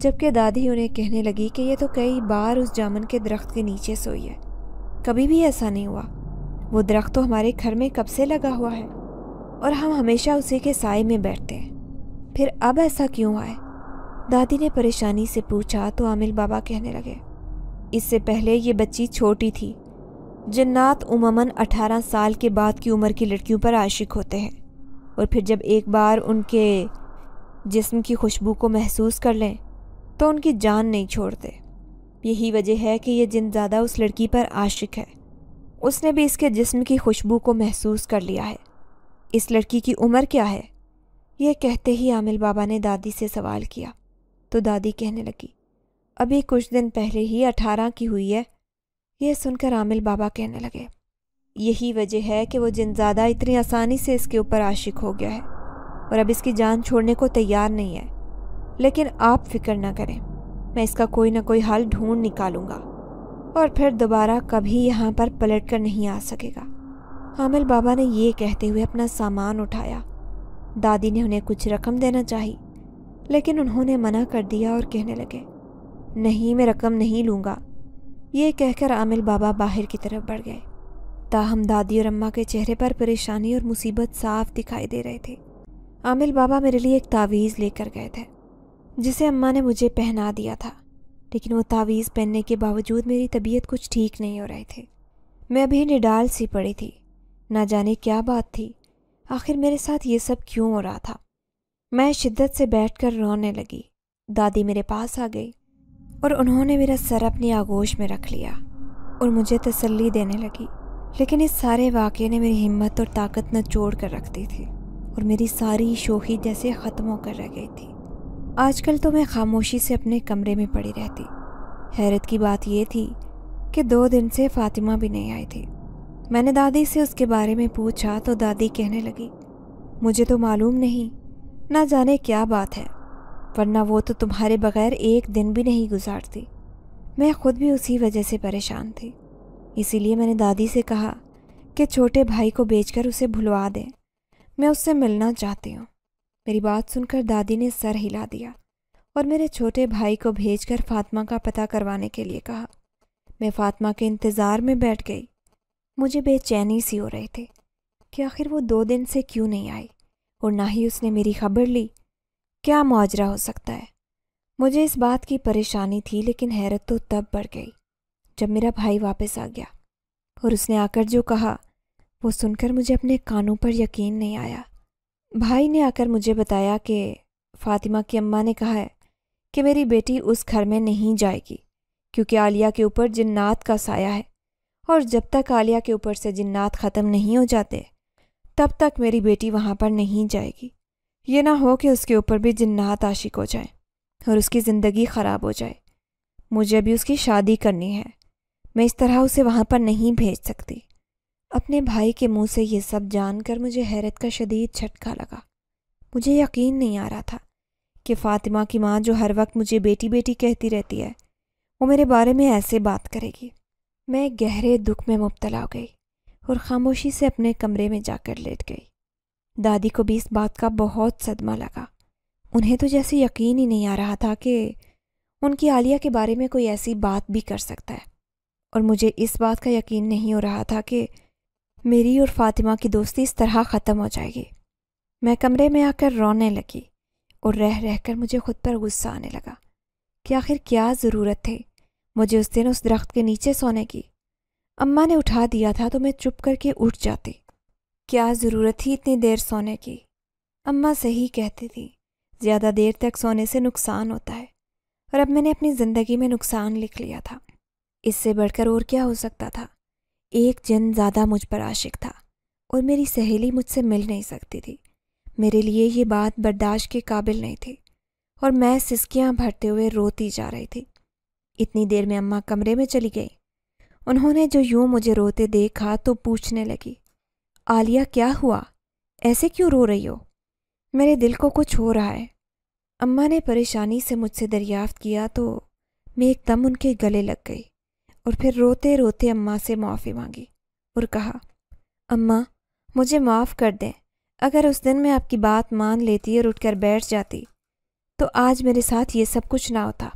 جبکہ دادی انہیں کہنے لگی کہ یہ تو کئی بار اس جامن کے درخت کے نیچے سوئی ہے، کبھی بھی ایسا نہیں ہوا، وہ درخت تو ہمارے گھر میں کب سے لگا ہوا ہے اور ہم ہمیشہ اسی کے سائے میں بیٹھتے ہیں، پھر اب ایسا کیوں آئے؟ دادی نے پریشانی سے پوچھا تو عامل بابا کہنے لگے، اس سے پہلے یہ بچی چھوٹی تھی، جنات عموماً 18 سال کے بعد کی عمر کی لڑکیوں پر عاشق ہوتے ہیں، اور پھر جب ایک بار ان کے جسم کی خوشبو کو محسوس کر لیں تو ان کی جان نہیں چھوڑتے۔ یہی وجہ ہے کہ یہ جنزادہ اس لڑکی پر عاشق ہے، اس نے بھی اس کے جسم کی خوشبو کو محسوس کر لیا ہے۔ اس لڑکی کی عمر کیا ہے؟ یہ کہتے ہی عامل بابا نے دادی سے سوال کیا تو دادی کہنے لگی، ابھی کچھ دن پہلے ہی 18 کی ہوئی ہے۔ یہ سن کر عامل بابا کہنے لگے، یہی وجہ ہے کہ وہ جنزادہ اتنی آسانی سے اس کے اوپر عاشق ہو گیا ہے اور اب اس کی جان چھوڑنے کو تیار نہیں ہے، لیکن آپ فکر نہ کریں، میں اس کا کوئی نہ کوئی حل ڈھونڈ نکالوں گا اور پھر دوبارہ کبھی یہاں پر پلٹ کر نہیں آ سکے گا۔ عامل بابا نے یہ کہتے ہوئے اپنا سامان اٹھایا۔ دادی نے انہیں کچھ رقم دینا چاہی، لیکن انہوں نے منع کر دیا اور کہنے لگے، نہیں، میں رقم نہیں لوں گا۔ یہ کہہ کر عامل بابا باہر کی طرف بڑھ گئے، تاہم دادی اور اماں کے چہرے پر پریشانی اور مصیبت صاف دکھائی دے رہے تھے۔ عامل بابا میرے لیے ایک تعویذ لے کر گئے تھے جسے اماں نے مجھے پہنا دیا تھا، لیکن وہ تعویذ پہننے کے باوجود میری طبیعت کچھ ٹھیک نہیں ہو رہی تھی۔ میں ابھی نڈال سی پڑی تھی، نہ جانے کیا بات تھی، آخر میرے ساتھ یہ سب کیوں ہو رہا تھا۔ میں شدت سے بیٹھ کر رونے لگی۔ دادی میرے پاس آ گئی اور انہوں نے میرا سر اپنی آغوش میں رکھ لیا اور مجھے تسلی دینے لگی، لیکن اس سارے واقعے نے میری ہمت اور طاقت نچوڑ کر رکھ دی تھی اور میری ساری شوخی جیسے ختم ہو کر رہ گئی تھی۔ آج کل تو میں خاموشی سے اپنے کمرے میں پڑی رہتی۔ حیرت کی بات یہ تھی کہ 2 دن سے فاطمہ بھی نہیں آئی تھی۔ میں نے دادی سے اس کے بارے میں پوچھا تو دادی کہنے لگی، مجھے تو معلوم نہیں، نہ جانے کیا بات ہے، ورنہ وہ تو تمہارے بغیر ایک دن بھی نہیں گزارتی۔ میں خود بھی اسی وجہ سے پریشان تھی، اسی لیے میں نے دادی سے کہا کہ چھوٹے بھائی کو بیچ کر اسے بھلوا دیں، میں اس سے ملنا چاہتی ہوں۔ میری بات سن کر دادی نے سر ہلا دیا اور میرے چھوٹے بھائی کو بھیج کر فاطمہ کا پتہ کروانے کے لیے کہا۔ میں فاطمہ کے انتظار میں بیٹھ گئی۔ مجھے بے چینی سی ہو رہی تھی کہ آخر وہ 2 دن سے کیوں نہیں آئی اور نہ ہی اس نے میری خبر لی۔ کیا ماجرا ہو سکتا ہے؟ مجھے اس بات کی پریشانی تھی، لیکن حیرت تو تب بڑھ گئی جب میرا بھائی واپس آ گیا اور اس نے آ کر جو کہا وہ سن کر مجھے اپنے کانوں پر یقین نہیں آیا۔ بھائی نے آ کر مجھے بتایا کہ فاطمہ کی اماں نے کہا ہے کہ میری بیٹی اس گھر میں نہیں جائے گی کیونکہ عالیہ کے اوپر جنات کا سایہ ہے، اور جب تک عالیہ کے اوپر سے جنات ختم نہیں ہو جاتے تب تک میری بیٹی وہاں پر نہیں جائے گی۔ یہ نہ ہو کہ اس کے اوپر بھی جنات عاشق ہو جائیں اور اس کی زندگی خراب ہو جائے۔ مجھے ابھی اس کی شادی کرنی ہے، میں اس طرح اسے وہاں پر نہیں بھیج سکتی۔ اپنے بھائی کے منہ سے یہ سب جان کر مجھے حیرت کا شدید جھٹکا لگا۔ مجھے یقین نہیں آ رہا تھا کہ فاطمہ کی ماں جو ہر وقت مجھے بیٹی بیٹی کہتی رہتی ہے وہ میرے بارے میں ایسے بات کرے گی۔ میں گہرے دکھ میں مبتلا ہو گئی اور خاموشی سے اپنے کمرے میں جا کر لیٹ گئی۔ دادی کو بھی اس بات کا بہت صدمہ لگا۔ انہیں تو جیسے یقین ہی نہیں آ رہا تھا کہ ان کی عالیہ کے بارے میں کوئی ایسی بات بھی کر سکتا ہے، اور مجھے اس بات کا یقین نہیں ہو رہا تھا کہ میری اور فاطمہ کی دوستی اس طرح ختم ہو جائے گی۔ میں کمرے میں آ کر رونے لگی اور رہ رہ کر مجھے خود پر غصہ آنے لگا کہ آخر کیا ضرورت تھی مجھے اس دن اس درخت کے نیچے سونے کی۔ اماں نے اٹھا دیا تھا تو میں چپ کر کے اٹھ جاتی۔ کیا ضرورت تھی اتنی دیر سونے کی؟ اماں صحیح کہتی تھی، زیادہ دیر تک سونے سے نقصان ہوتا ہے، اور اب میں نے اپنی زندگی میں نقصان لکھ لیا تھا۔ اس سے بڑھ کر اور کیا ہو سکتا تھا؟ ایک جن زیادہ مجھ پر عاشق تھا، اور میری سہیلی مجھ سے مل نہیں سکتی تھی۔ میرے لیے یہ بات برداشت کے قابل نہیں تھی، اور میں سسکیاں بھرتے ہوئے روتی جا رہی تھی۔ اتنی دیر میں اماں کمرے میں چلی گئی۔ انہوں نے جو یوں مجھے روتے دیکھا تو پوچھنے لگی، عالیہ کیا ہوا؟ ایسے کیوں رو رہی ہو؟ میرے دل کو کچھ ہو رہا ہے۔ اماں نے پریشانی سے مجھ سے دریافت کیا تو میں ایک دم ان کے گلے لگ گئی، اور پھر روتے روتے اماں سے معافی مانگی اور کہا، اماں مجھے معاف کر دیں۔ اگر اس دن میں آپ کی بات مان لیتی اور اٹھ کر بیٹھ جاتی تو آج میرے ساتھ یہ سب کچھ نہ ہوتا۔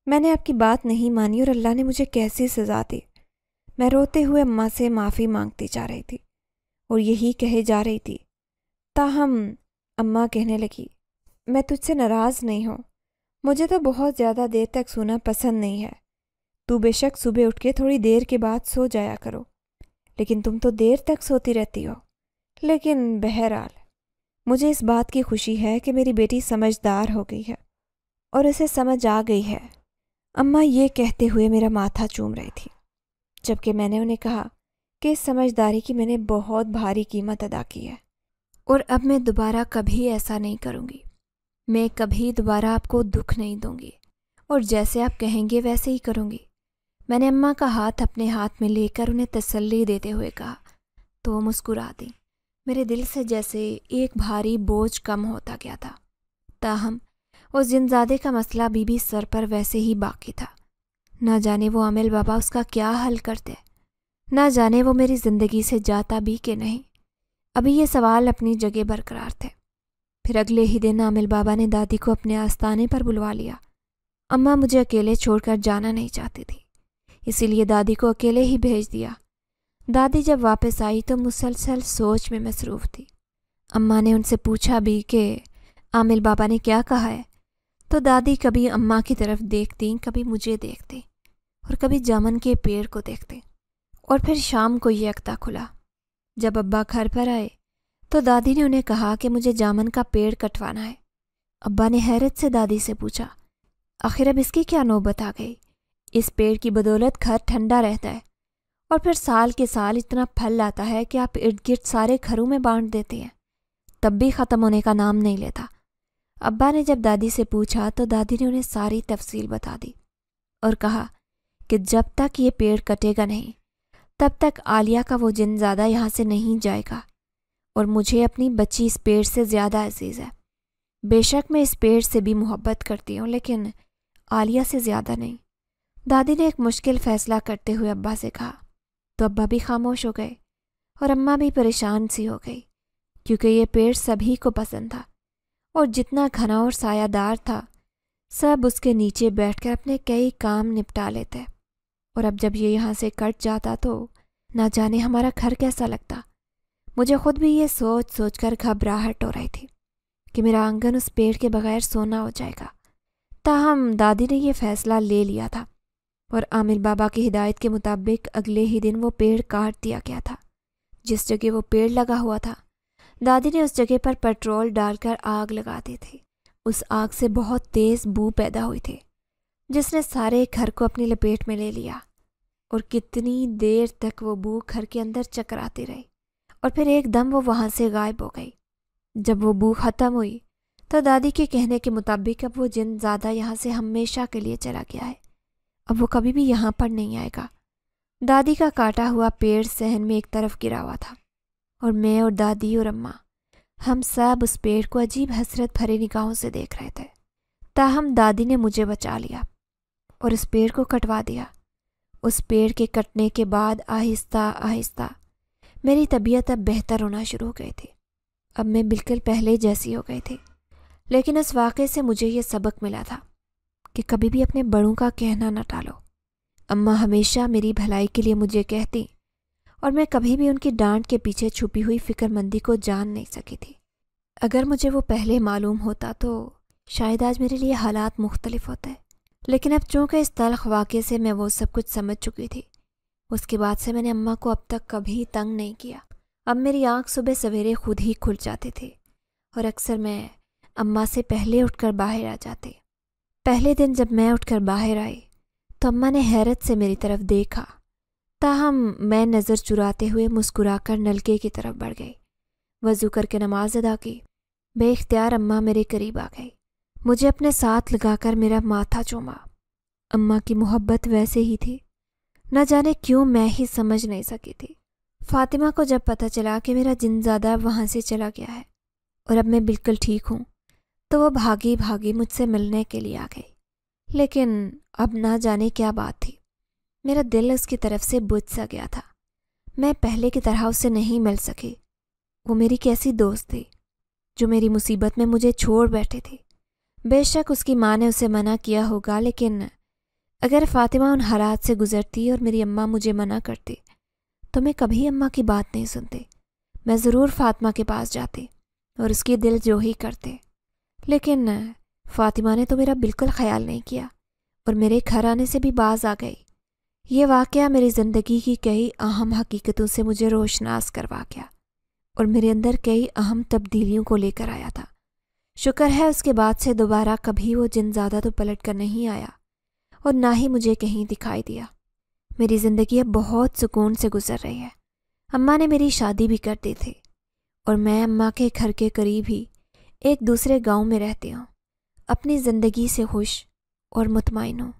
میں نے آپ کی بات نہیں مانی اور اللہ نے مجھے کیسی سزا دی۔ میں روتے ہوئے اماں سے معافی مانگتی جا رہی تھی اور یہی کہے جا رہی تھی، تاہم اماں کہنے لگی، میں تجھ سے ناراض نہیں ہوں، مجھے تو بہت زیادہ دیر تک سونا پسند نہیں ہے۔ تو بے شک صبح اٹھ کے تھوڑی دیر کے بعد سو جایا کرو، لیکن تم تو دیر تک سوتی رہتی ہو۔ لیکن بہرحال مجھے اس بات کی خوشی ہے کہ میری بیٹی سمجھدار ہو گئی ہے اور اسے سمجھ آ گئی ہے۔ اماں یہ کہتے ہوئے میرا ماتھا چوم رہی تھی، جبکہ میں نے انہیں کہا کہ اس سمجھداری کی میں نے بہت بھاری قیمت ادا کی ہے، اور اب میں دوبارہ کبھی ایسا نہیں کروں گی۔ میں کبھی دوبارہ آپ کو دکھ نہیں دوں گی، اور جیسے آپ کہیں گے ویسے ہی کروں گی۔ میں نے اماں کا ہاتھ اپنے ہاتھ میں لے کر انہیں تسلی دیتے ہوئے کہا تو وہ مسکرا دیں۔ میرے دل سے جیسے ایک بھاری بوجھ کم ہوتا گیا تھا۔ تاہم اس جنزادے کا مسئلہ بھی سر پر ویسے ہی باقی تھا۔ نہ جانے وہ عامل بابا اس کا کیا حل کرتے، نہ جانے وہ میری زندگی سے جاتا بھی کہ نہیں۔ ابھی یہ سوال اپنی جگہ برقرار تھے۔ پھر اگلے ہی دن عامل بابا نے دادی کو اپنے آستانے پر بلوا لیا۔ اماں مجھے اکیلے چھوڑ کر جانا نہیں چاہتی تھی، اسی لیے دادی کو اکیلے ہی بھیج دیا۔ دادی جب واپس آئی تو مسلسل سوچ میں مصروف تھی۔ اماں نے ان سے پوچھا بھی کہ عامل بابا نے کیا کہا ہے، تو دادی کبھی اماں کی طرف دیکھتی، کبھی مجھے دیکھتی، اور کبھی جامن کے پیڑ کو دیکھتی۔ اور پھر شام کو یہ اکتا کھلا۔ جب ابا گھر پر آئے تو دادی نے انہیں کہا کہ مجھے جامن کا پیڑ کٹوانا ہے۔ ابا نے حیرت سے دادی سے پوچھا، آخر اب اس کی کیا نوبت آ گئی؟ اس پیڑ کی بدولت گھر ٹھنڈا رہتا ہے، اور پھر سال کے سال اتنا پھل آتا ہے کہ آپ ارد گرد سارے گھروں میں بانٹ دیتے ہیں، تب بھی ختم ہونے کا نام نہیں لیتا۔ ابا نے جب دادی سے پوچھا تو دادی نے انہیں ساری تفصیل بتا دی اور کہا کہ جب تک یہ پیڑ کٹے گا نہیں تب تک عالیہ کا وہ جن زیادہ یہاں سے نہیں جائے گا، اور مجھے اپنی بچی اس پیڑ سے زیادہ عزیز ہے۔ بے شک میں اس پیڑ سے بھی محبت کرتی ہوں، لیکن عالیہ سے زیادہ نہیں۔ دادی نے ایک مشکل فیصلہ کرتے ہوئے ابا سے کہا تو ابا بھی خاموش ہو گئے، اور اماں بھی پریشان سی ہو گئی، کیونکہ یہ پیڑ سبھی کو پسند تھا، اور جتنا گھنا اور سایہ دار تھا سب اس کے نیچے بیٹھ کر اپنے کئی کام نپٹا لیتے، اور اب جب یہ یہاں سے کٹ جاتا تو نہ جانے ہمارا گھر کیسا لگتا۔ مجھے خود بھی یہ سوچ سوچ کر گھبراہٹ ہو رہی تھی کہ میرا آنگن اس پیڑ کے بغیر سونا ہو جائے گا۔ تاہم دادی نے یہ فیصلہ لے لیا تھا، اور عامل بابا کی ہدایت کے مطابق اگلے ہی دن وہ پیڑ کاٹ دیا گیا تھا۔ جس جگہ وہ پیڑ لگا ہوا تھا دادی نے اس جگہ پر پیٹرول ڈال کر آگ لگا دی تھی۔ اس آگ سے بہت تیز بو پیدا ہوئی تھی جس نے سارے گھر کو اپنی لپیٹ میں لے لیا، اور کتنی دیر تک وہ بو گھر کے اندر چکراتی رہی، اور پھر ایک دم وہ وہاں سے غائب ہو گئی۔ جب وہ بو ختم ہوئی تو دادی کے کہنے کے مطابق اب وہ جن زیادہ یہاں سے ہمیشہ کے لیے چلا گیا ہے، اب وہ کبھی بھی یہاں پر نہیں آئے گا۔ دادی کا کاٹا ہوا پیڑ صحن میں ایک طرف گرا ہوا تھا، اور میں اور دادی اور اماں ہم سب اس پیڑ کو عجیب حسرت بھرے نگاہوں سے دیکھ رہے تھے۔ تاہم دادی نے مجھے بچا لیا اور اس پیڑ کو کٹوا دیا۔ اس پیڑ کے کٹنے کے بعد آہستہ آہستہ میری طبیعت اب بہتر ہونا شروع ہو گئی تھی۔ اب میں بالکل پہلے جیسی ہو گئی تھی، لیکن اس واقعے سے مجھے یہ سبق ملا تھا کہ کبھی بھی اپنے بڑوں کا کہنا نہ ٹالو۔ اماں ہمیشہ میری بھلائی کے لیے مجھے کہتی، اور میں کبھی بھی ان کی ڈانٹ کے پیچھے چھپی ہوئی فکر مندی کو جان نہیں سکی تھی۔ اگر مجھے وہ پہلے معلوم ہوتا تو شاید آج میرے لیے حالات مختلف ہوتے، لیکن اب چونکہ اس تلخ واقعے سے میں وہ سب کچھ سمجھ چکی تھی، اس کے بعد سے میں نے اماں کو اب تک کبھی تنگ نہیں کیا۔ اب میری آنکھ صبح سویرے خود ہی کھل جاتی تھی، اور اکثر میں اماں سے پہلے اٹھ کر باہر آ جاتے۔ پہلے دن جب میں اٹھ کر باہر آئی تو اماں نے حیرت سے میری طرف دیکھا، تاہم میں نظر چراتے ہوئے مسکرا کر نلکے کی طرف بڑھ گئی، وضو کر کے نماز ادا کی۔ بے اختیار اماں میرے قریب آ گئی، مجھے اپنے ساتھ لگا کر میرا ماتھا چوما۔ اماں کی محبت ویسے ہی تھی، نہ جانے کیوں میں ہی سمجھ نہیں سکی تھی۔ فاطمہ کو جب پتہ چلا کہ میرا جن زادہ وہاں سے چلا گیا ہے اور اب میں بالکل ٹھیک ہوں تو وہ بھاگی بھاگی مجھ سے ملنے کے لیے آ گئی، لیکن اب نہ جانے کیا بات تھی، میرا دل اس کی طرف سے بجھ سا گیا تھا۔ میں پہلے کی طرح اس سے نہیں مل سکی۔ وہ میری کیسی دوست تھی جو میری مصیبت میں مجھے چھوڑ بیٹھے تھی۔ بے شک اس کی ماں نے اسے منع کیا ہوگا، لیکن اگر فاطمہ ان حالات سے گزرتی اور میری اماں مجھے منع کرتی تو میں کبھی اماں کی بات نہیں سنتی، میں ضرور فاطمہ کے پاس جاتی اور اس کی دل جوہی کرتے، لیکن فاطمہ نے تو میرا بالکل خیال نہیں کیا اور میرے گھر آنے سے بھی باز آ گئی۔ یہ واقعہ میری زندگی کی کئی اہم حقیقتوں سے مجھے روشناس کروا گیا اور میرے اندر کئی اہم تبدیلیوں کو لے کر آیا تھا۔ شکر ہے اس کے بعد سے دوبارہ کبھی وہ جن زادہ تو پلٹ کر نہیں آیا اور نہ ہی مجھے کہیں دکھائی دیا۔ میری زندگی اب بہت سکون سے گزر رہی ہے۔ اماں نے میری شادی بھی کر دی تھی اور میں اماں کے گھر کے قریب ہی ایک دوسرے گاؤں میں رہتی ہوں، اپنی زندگی سے خوش اور مطمئن ہوں۔